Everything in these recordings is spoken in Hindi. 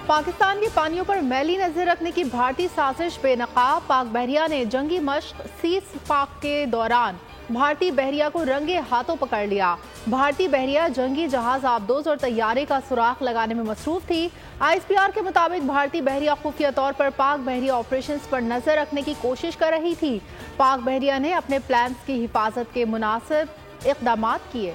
पाकिस्तान के पानियों पर मैली नजर रखने की भारतीय साजिश बेनकाब। पाक बहरिया ने जंगी मश्क सीज पाक के दौरान भारतीय बहरिया को रंगे हाथों पकड़ लिया। भारतीय बहरिया जंगी जहाज आबदोज और तैयारे का सुराख लगाने में मसरूफ थी। ISPR के मुताबिक भारतीय बहरिया खुफिया तौर पर पाक बहरिया ऑपरेशंस पर नजर रखने की कोशिश कर रही थी। पाक बहरिया ने अपने प्लान्स की हिफाजत के मुनासिब इक़दाम किए।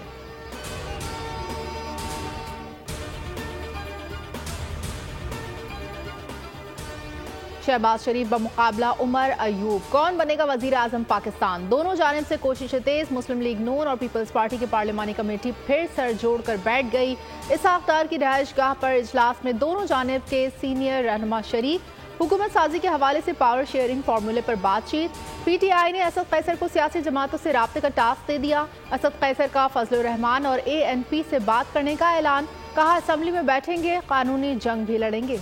शहबाज शरीफ बमुकाबला उमर अयूब, कौन बनेगा वजीर आजम पाकिस्तान? दोनों जानिब से कोशिशें तेज। मुस्लिम लीग नून और पीपल्स पार्टी की पार्लिमानी कमेटी फिर सर जोड़कर बैठ गई। इसहाक डार की रिहाइश गाह पर इजलास में दोनों जानिब के सीनियर रहनुमा शरीक। हुकूमत साजी के हवाले से पावर शेयरिंग फार्मूले पर बातचीत। PTI ने असद कैसर को सियासी जमातों से राब्ते का टास्क दे दिया। असद कैसर का फजलुर रहमान और ANP से बात करने का ऐलान। कहा असम्बली में बैठेंगे, कानूनी जंग भी लड़ेंगे।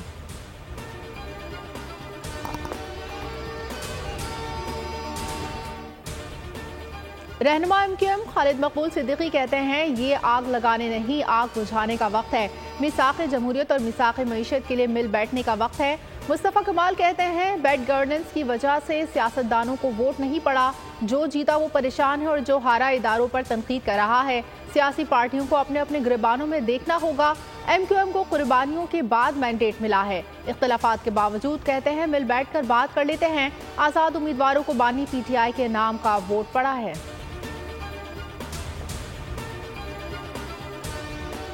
रहनुमा MQM खालिद मकबूल सिद्दीकी कहते हैं ये आग लगाने नहीं, आग बुझाने का वक्त है। मिसाक़ जमहूरियत और मिसाक़ मईशत के लिए मिल बैठने का वक्त है। मुस्तफ़ा कमाल कहते हैं बैड गवर्नेंस की वजह से सियासतदानों को वोट नहीं पड़ा, जो जीता वो परेशान है और जो हारा इदारों पर तनकीद कर रहा है। सियासी पार्टियों को अपने अपने गिरबानों में देखना होगा। MQM को कुर्बानियों के बाद मैंडेट मिला है। इख्तलाफात के बावजूद कहते हैं मिल बैठ कर बात कर लेते हैं। आज़ाद उम्मीदवारों को बानी PTI के नाम का वोट पड़ा है।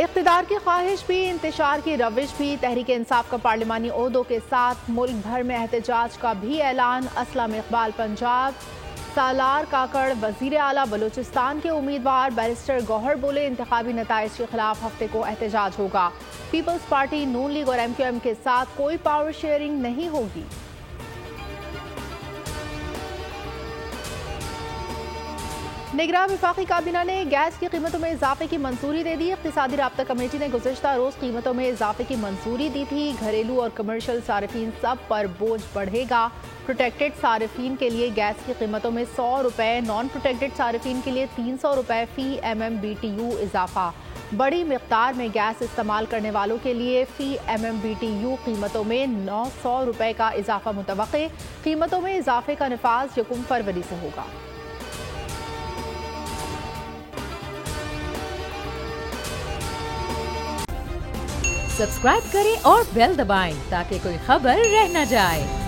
इक़्तिदार की ख्वाहिश भी, इंतशार की रविश भी। तहरीक इंसाफ का पार्लिमानी ओहदों के साथ मुल्क भर में एहतजाज का भी ऐलान। असलम इकबाल पंजाब, सालार काकड़ वजीर आला बलूचिस्तान के उम्मीदवार। बैरिस्टर गौहर बोले इंतखाबी नताइज के खिलाफ हफ्ते को एहतजाज होगा। पीपल्स पार्टी, नून लीग और MQM के साथ कोई पावर शेयरिंग नहीं होगी। निगरान वफाकी काबीना ने गैस की कीमतों में इजाफे की मंजूरी दे दी। इक़्तिसादी राब्ता कमेटी ने गुज़िश्ता रोज़ कीमतों में इजाफे की मंजूरी दी थी। घरेलू और कमर्शियल सारिफीन सब पर बोझ बढ़ेगा। प्रोटेक्टेड सारिफीन के लिए गैस की कीमतों में 100 रुपये, नॉन प्रोटेक्टेड सारिफीन के लिए 300 रुपये फी MMBTU इजाफा। बड़ी मिकदार में गैस इस्तेमाल करने वालों के लिए फी MMBTU कीमतों में 900 रुपये का इजाफा मुतवक्के। कीमतों में इजाफे का नफाज 1 फरवरी से होगा। सब्सक्राइब करें और बेल दबाएं ताकि कोई खबर रह न जाए।